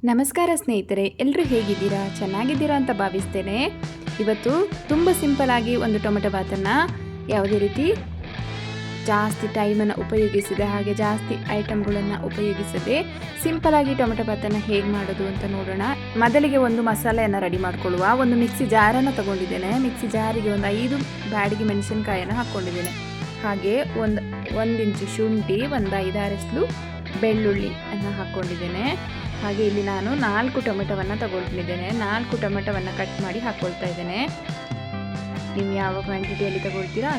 ನಮಸ್ಕಾರ ಸ್ನೇಹಿತರೆ, ಎಲ್ಲರೂ ಹೇಗಿದ್ದೀರಾ? ಚೆನ್ನಾಗಿದ್ದೀರಾ ಅಂತ ಭಾವಿಸ್ತೇನೆ. ಇವತ್ತು ತುಂಬ ಸಿಂಪಲ್ ಆಗಿ ಒಂದು ಟೊಮೆಟೊ ಬಾತನ್ನು ಯಾವುದೇ ರೀತಿ ಜಾಸ್ತಿ ಟೈಮನ್ನು ಉಪಯೋಗಿಸಿದೆ ಹಾಗೆ ಜಾಸ್ತಿ ಐಟಮ್ಗಳನ್ನು ಉಪಯೋಗಿಸದೆ ಸಿಂಪಲ್ ಆಗಿ ಟೊಮೆಟೊ ಬಾತನ್ನು ಹೇಗೆ ಮಾಡೋದು ಅಂತ ನೋಡೋಣ. ಮೊದಲಿಗೆ ಒಂದು ಮಸಾಲೆಯನ್ನು ರೆಡಿ ಮಾಡ್ಕೊಳ್ಳುವ. ಒಂದು ಮಿಕ್ಸಿ ಜಾರನ್ನು ತಗೊಂಡಿದ್ದೇನೆ. ಮಿಕ್ಸಿ ಜಾರಿಗೆ ಒಂದು 5 ಬ್ಯಾಡಿಗೆ ಮೆಣಸಿನಕಾಯನ್ನು ಹಾಕ್ಕೊಂಡಿದ್ದೇನೆ. ಹಾಗೆ ಒಂದು ಇಂಚು ಶುಂಠಿ, ಒಂದು 5-6 ಎಸ್ಲು ಬೆಳ್ಳುಳ್ಳಿ ಅನ್ನು ಹಾಕ್ಕೊಂಡಿದ್ದೇನೆ. ಹಾಗೆ ಇಲ್ಲಿ ನಾನು 4 ಟೊಮೆಟೊವನ್ನು ತಗೊಳ್ತಿದ್ದೇನೆ. 4 ಟೊಮೆಟೊವನ್ನು ಕಟ್ ಮಾಡಿ ಹಾಕ್ಕೊಳ್ತಾ ಇದ್ದೇನೆ. ನೀವು ಯಾವ ಕ್ವಾಂಟಿಟಿಯಲ್ಲಿ ತಗೊಳ್ತೀರಾ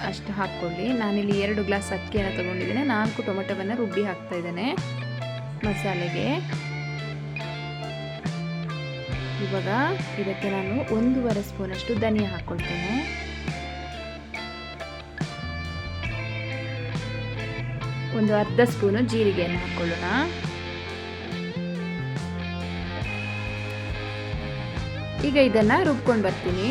ಅಷ್ಟು ಹಾಕ್ಕೊಳ್ಳಿ. ನಾನಿಲ್ಲಿ 2 ಗ್ಲಾಸ್ ಅಕ್ಕಿಯನ್ನು ತಗೊಂಡಿದ್ದೇನೆ. 4 ಟೊಮೆಟೊವನ್ನು ರುಬ್ಬಿ ಹಾಕ್ತಾ ಇದ್ದೇನೆ ಮಸಾಲೆಗೆ. ಇವಾಗ ಇದಕ್ಕೆ ನಾನು 1.5 ಸ್ಪೂನಷ್ಟು ಧನಿಯಾ ಹಾಕ್ಕೊಳ್ತೇನೆ. ಒಂದು ಅರ್ಧ ಸ್ಪೂನು ಜೀರಿಗೆಯನ್ನು ಹಾಕ್ಕೊಳ್ಳೋಣ. ಈಗ ಇದನ್ನ ರುಬ್ಕೊಂಡು ಬರ್ತೀನಿ.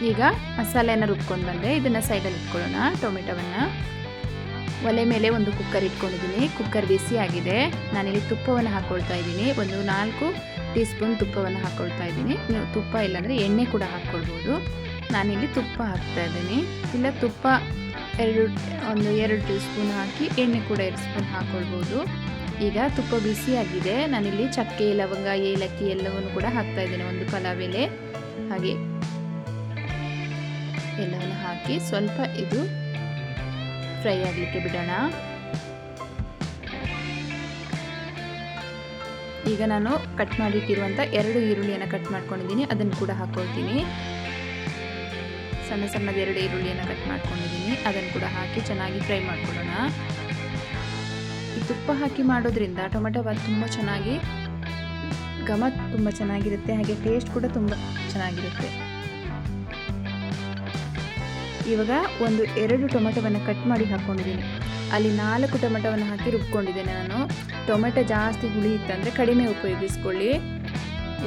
ಈಗ ಮಸಾಲೆಯನ್ನು ರುಬ್ಕೊಂಡು ಬಂದೆ. ಇದನ್ನ ಸೈಡಲ್ಲಿ ಇಟ್ಕೊಳ್ಳೋಣ. ಟೊಮೆಟೊವನ್ನು ಒಲೆ ಮೇಲೆ ಒಂದು ಕುಕ್ಕರ್ ಇಟ್ಕೊಂಡಿದ್ದೀನಿ. ಕುಕ್ಕರ್ ಬಿಸಿ ಆಗಿದೆ. ನಾನಿಲ್ಲಿ ತುಪ್ಪವನ್ನು ಹಾಕ್ಕೊಳ್ತಾ ಇದ್ದೀನಿ. ಒಂದು 4 ಟೀ ಸ್ಪೂನ್ ತುಪ್ಪವನ್ನು ಹಾಕ್ಕೊಳ್ತಾ ಇದ್ದೀನಿ. ನೀವು ತುಪ್ಪ ಇಲ್ಲಾಂದರೆ ಎಣ್ಣೆ ಕೂಡ ಹಾಕ್ಕೊಳ್ಬೋದು. ನಾನಿಲ್ಲಿ ತುಪ್ಪ ಹಾಕ್ತಾ ಇದ್ದೀನಿ. ಇಲ್ಲ ತುಪ್ಪ 2 ಟೀ ಸ್ಪೂನ್ ಹಾಕಿ ಎಣ್ಣೆ ಕೂಡ 2 ಸ್ಪೂನ್ ಹಾಕ್ಕೊಳ್ಬೋದು. ಈಗ ತುಪ್ಪ ಬಿಸಿಯಾಗಿದೆ. ನಾನಿಲ್ಲಿ ಚಕ್ಕೆ, ಲವಂಗ, ಏಲಕ್ಕಿ ಎಲ್ಲವನ್ನು ಕೂಡ ಹಾಕ್ತಾ ಇದ್ದೇನೆ. ಒಂದು ಪಲಾವ್ ಎಲೆ ಹಾಗೆ ಎಲ್ಲವನ್ನು ಹಾಕಿ ಸ್ವಲ್ಪ ಇದು ಫ್ರೈ ಆಗಲಿಕ್ಕೆ ಬಿಡೋಣ. ಈಗ ನಾನು ಕಟ್ ಮಾಡಿಟ್ಟಿರುವಂಥ 2 ಈರುಳ್ಳಿಯನ್ನು ಕಟ್ ಮಾಡ್ಕೊಂಡಿದ್ದೀನಿ. ಅದನ್ನು ಕೂಡ ಹಾಕ್ಕೊಳ್ತೀನಿ. ಸಣ್ಣದ 2 ಈರುಳ್ಳಿಯನ್ನು ಕಟ್ ಮಾಡ್ಕೊಂಡಿದ್ದೀನಿ. ಅದನ್ನು ಕೂಡ ಹಾಕಿ ಚೆನ್ನಾಗಿ ಫ್ರೈ ಮಾಡ್ಕೊಳ್ಳೋಣ. ಈ ತುಪ್ಪ ಹಾಕಿ ಮಾಡೋದ್ರಿಂದ ಟೊಮೆಟೊ ಬಾತ್ ತುಂಬ ಚೆನ್ನಾಗಿ ತುಂಬ ಚೆನ್ನಾಗಿರುತ್ತೆ. ಹಾಗೆ ಟೇಸ್ಟ್ ಕೂಡ ತುಂಬ ಚೆನ್ನಾಗಿರುತ್ತೆ. ಇವಾಗ 2 ಟೊಮೆಟೊವನ್ನು ಕಟ್ ಮಾಡಿ ಹಾಕ್ಕೊಂಡಿದ್ದೀನಿ. ಅಲ್ಲಿ 4 ಟೊಮೆಟೊವನ್ನು ಹಾಕಿ ರುಬ್ಕೊಂಡಿದ್ದೇನೆ ನಾನು. ಟೊಮೆಟೊ ಜಾಸ್ತಿ ಹುಳಿ ಇತ್ತಂದರೆ ಕಡಿಮೆ ಉಪಯೋಗಿಸ್ಕೊಳ್ಳಿ.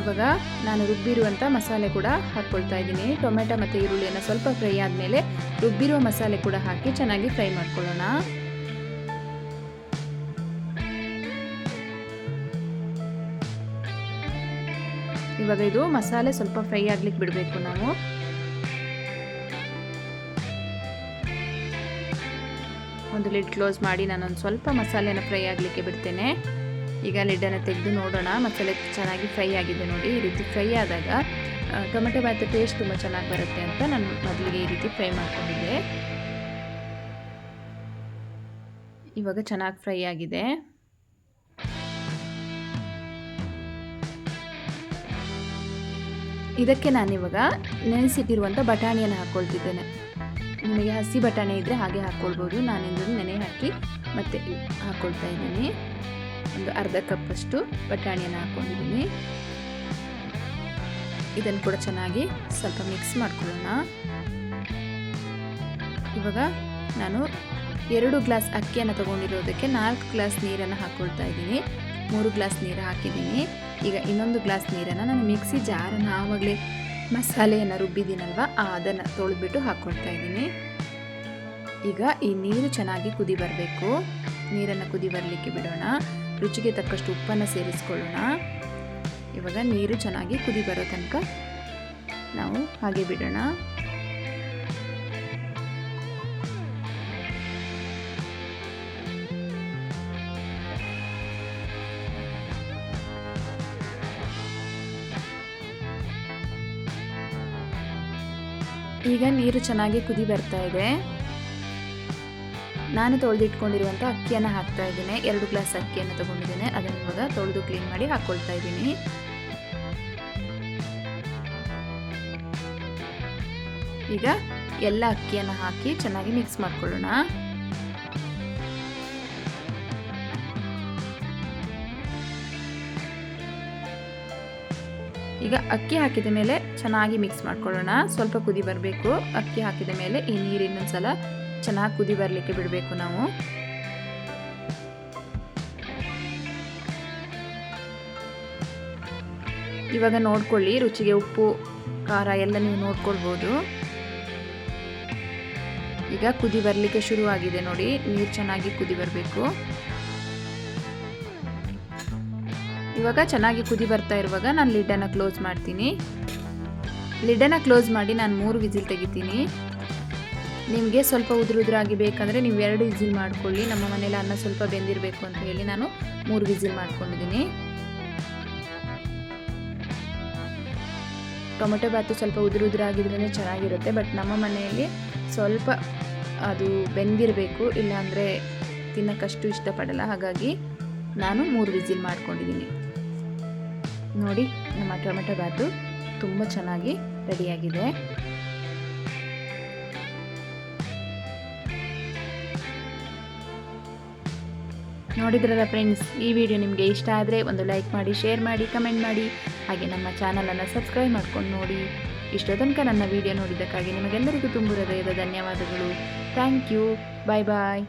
ಇವಾಗ ನಾನು ರುಬ್ಬಿರುವಂಥ ಮಸಾಲೆ ಕೂಡ ಹಾಕ್ಕೊಳ್ತಾ ಇದ್ದೀನಿ. ಟೊಮೆಟೊ ಮತ್ತು ಈರುಳ್ಳಿಯನ್ನು ಸ್ವಲ್ಪ ಫ್ರೈ ಆದಮೇಲೆ ರುಬ್ಬಿರುವ ಮಸಾಲೆ ಕೂಡ ಹಾಕಿ ಚೆನ್ನಾಗಿ ಫ್ರೈ ಮಾಡ್ಕೊಳ್ಳೋಣ. ಇವಾಗ ಇದು ಮಸಾಲೆ ಸ್ವಲ್ಪ ಫ್ರೈ ಆಗ್ಲಿಕ್ಕೆ ಬಿಡಬೇಕು ನಾವು. ಒಂದು ಲಿಡ್ ಕ್ಲೋಸ್ ಮಾಡಿ ನಾನೊಂದು ಸ್ವಲ್ಪ ಮಸಾಲೆನ ಫ್ರೈ ಆಗಲಿಕ್ಕೆ ಬಿಡ್ತೇನೆ. ಈಗ ಲಿಡ್ಡನ್ನು ತೆಗೆದು ನೋಡೋಣ. ಮಸಾಲೆ ಚೆನ್ನಾಗಿ ಫ್ರೈ ಆಗಿದೆ ನೋಡಿ. ಈ ರೀತಿ ಫ್ರೈ ಆದಾಗ ಟೊಮೆಟೊ ಬಾತ್ ಟೇಸ್ಟ್ ತುಂಬ ಚೆನ್ನಾಗಿ ಬರುತ್ತೆ ಅಂತ ನಾನು ಮೊದಲಿಗೆ ಈ ರೀತಿ ಫ್ರೈ ಮಾಡ್ಕೊಂಡಿದ್ದೆ. ಇವಾಗ ಚೆನ್ನಾಗಿ ಫ್ರೈ ಆಗಿದೆ. ಇದಕ್ಕೆ ನಾನಿವಾಗ ನೆನೆಸಿಟ್ಟಿರುವಂಥ ಬಟಾಣಿಯನ್ನು ಹಾಕ್ಕೊಳ್ತಿದ್ದೇನೆ. ನಿಮಗೆ ಹಸಿ ಬಟಾಣಿ ಇದ್ದರೆ ಹಾಗೆ ಹಾಕ್ಕೊಳ್ಬೋದು. ನಾನಿಂದು ನೆನೆ ಹಾಕಿ ಮತ್ತೆ ಹಾಕ್ಕೊಳ್ತಾ ಇದ್ದೀನಿ. ಒಂದು ಅರ್ಧ ಕಪ್ಪಷ್ಟು ಬಟಾಣಿಯನ್ನು ಹಾಕ್ಕೊಂಡಿದ್ದೀನಿ. ಇದನ್ನು ಕೂಡ ಚೆನ್ನಾಗಿ ಸ್ವಲ್ಪ ಮಿಕ್ಸ್ ಮಾಡ್ಕೊಳ್ಳೋಣ. ಇವಾಗ ನಾನು 2 ಗ್ಲಾಸ್ ಅಕ್ಕಿಯನ್ನು ತಗೊಂಡಿರೋದಕ್ಕೆ 4 ಗ್ಲಾಸ್ ನೀರನ್ನು ಹಾಕ್ಕೊಳ್ತಾ ಇದ್ದೀನಿ. 3 ಗ್ಲಾಸ್ ನೀರು ಹಾಕಿದ್ದೀನಿ. ಈಗ ಇನ್ನೊಂದು ಗ್ಲಾಸ್ ನೀರನ್ನು ನಾನು ಮಿಕ್ಸಿ ಜಾರನ್ನು ಆವಾಗಲೇ ಮಸಾಲೆಯನ್ನು ರುಬ್ಬಿದ್ದೀನಲ್ವ ಅದನ್ನು ತೊಳೆದ್ಬಿಟ್ಟು ಹಾಕ್ಕೊಳ್ತಾ ಇದ್ದೀನಿ. ಈಗ ಈ ನೀರು ಚೆನ್ನಾಗಿ ಕುದಿ ಬರಬೇಕು. ನೀರನ್ನು ಕುದಿ ಬರಲಿಕ್ಕೆ ಬಿಡೋಣ. ರುಚಿಗೆ ತಕ್ಕಷ್ಟು ಉಪ್ಪನ್ನು ಸೇರಿಸ್ಕೊಳ್ಳೋಣ. ಇವಾಗ ನೀರು ಚೆನ್ನಾಗಿ ಕುದಿ ಬರೋ ತನಕ ನಾವು ಹಾಗೆ ಬಿಡೋಣ. ಈಗ ನೀರು ಚೆನ್ನಾಗಿ ಕುದಿ ಬರ್ತಾ ಇದೆ. ನಾನು ತೊಳೆದಿಟ್ಕೊಂಡಿರುವಂಥ ಅಕ್ಕಿಯನ್ನು ಹಾಕ್ತಾ ಇದ್ದೀನಿ. 2 ಗ್ಲಾಸ್ ಅಕ್ಕಿಯನ್ನು ತಗೊಂಡಿದ್ದೇನೆ. ಅದನ್ನು ಇವಾಗ ತೊಳೆದು ಕ್ಲೀನ್ ಮಾಡಿ ಹಾಕ್ಕೊಳ್ತಾ ಇದ್ದೀನಿ. ಈಗ ಎಲ್ಲ ಅಕ್ಕಿಯನ್ನು ಹಾಕಿ ಚೆನ್ನಾಗಿ ಮಿಕ್ಸ್ ಮಾಡ್ಕೊಳ್ಳೋಣ. ಈಗ ಅಕ್ಕಿ ಹಾಕಿದ ಮೇಲೆ ಚೆನ್ನಾಗಿ ಮಿಕ್ಸ್ ಮಾಡ್ಕೊಳ್ಳೋಣ. ಸ್ವಲ್ಪ ಕುದಿ ಬರಬೇಕು. ಅಕ್ಕಿ ಹಾಕಿದ ಮೇಲೆ ಈ ನೀರು ಇನ್ನೊಂದ್ಸಲ ಚೆನ್ನಾಗಿ ಕುದಿ ಬರಲಿಕ್ಕೆ ಬಿಡಬೇಕು ನಾವು. ಇವಾಗ ನೋಡ್ಕೊಳ್ಳಿ, ರುಚಿಗೆ ಉಪ್ಪು ಖಾರ ಎಲ್ಲ ನೀವು ನೋಡ್ಕೊಳ್ಬೋದು. ಈಗ ಈಗ ಕುದಿ ಬರಲಿಕ್ಕೆ ಶುರುವಾಗಿದೆ ನೋಡಿ. ನೀರು ಚೆನ್ನಾಗಿ ಕುದಿ ಬರಬೇಕು. ಇವಾಗ ಚೆನ್ನಾಗಿ ಕುದಿ ಬರ್ತಾ ಇರುವಾಗ ನಾನು ಲಿಡ್ಡನ್ನು ಕ್ಲೋಸ್ ಮಾಡ್ತೀನಿ. ಲಿಡ್ಡನ್ನು ಕ್ಲೋಸ್ ಮಾಡಿ ನಾನು 3 ವಿಸಿಲ್ ತೆಗಿತೀನಿ. ನಿಮಗೆ ಸ್ವಲ್ಪ ಉದುರಾಗಿ ಬೇಕಂದರೆ ನೀವು 2 ವಿಸಿಲ್ ಮಾಡ್ಕೊಳ್ಳಿ. ನಮ್ಮ ಮನೇಲಿ ಅನ್ನ ಸ್ವಲ್ಪ ಬೆಂದಿರಬೇಕು ಅಂತ ಹೇಳಿ ನಾನು 3 ವಿಸಿಲ್ ಮಾಡ್ಕೊಂಡಿದ್ದೀನಿ. ಟೊಮೆಟೊ ಬಾತು ಸ್ವಲ್ಪ ಉದುರಾಗಿದ್ರೇ ಚೆನ್ನಾಗಿರುತ್ತೆ. ಬಟ್ ನಮ್ಮ ಮನೆಯಲ್ಲಿ ಸ್ವಲ್ಪ ಅದು ಬೆಂದಿರಬೇಕು, ಇಲ್ಲಾಂದರೆ ತಿನ್ನೋಕ್ಕಷ್ಟು ಇಷ್ಟಪಡಲ್ಲ. ಹಾಗಾಗಿ ನಾನು 3 ವಿಸಿಲ್ ಮಾಡ್ಕೊಂಡಿದ್ದೀನಿ. ನೋಡಿ, ನಮ್ಮ ಟೊಮೆಟೊ ಬಾತು ತುಂಬ ಚೆನ್ನಾಗಿ ರೆಡಿಯಾಗಿದೆ. ನೋಡಿದ್ರಲ್ಲ ಫ್ರೆಂಡ್ಸ್, ಈ ವಿಡಿಯೋ ನಿಮಗೆ ಇಷ್ಟ ಆದರೆ ಒಂದು ಲೈಕ್ ಮಾಡಿ, ಶೇರ್ ಮಾಡಿ, ಕಮೆಂಟ್ ಮಾಡಿ, ಹಾಗೆ ನಮ್ಮ ಚಾನಲನ್ನು ಸಬ್ಸ್ಕ್ರೈಬ್ ಮಾಡ್ಕೊಂಡು ನೋಡಿ. ಇಷ್ಟೋ ತನಕ ನನ್ನ ವಿಡಿಯೋ ನೋಡಿದ್ದಕ್ಕಾಗಿ ನಿಮಗೆಲ್ಲರಿಗೂ ತುಂಬ ಹೃದಯದ ಧನ್ಯವಾದಗಳು. Thank you. Bye bye.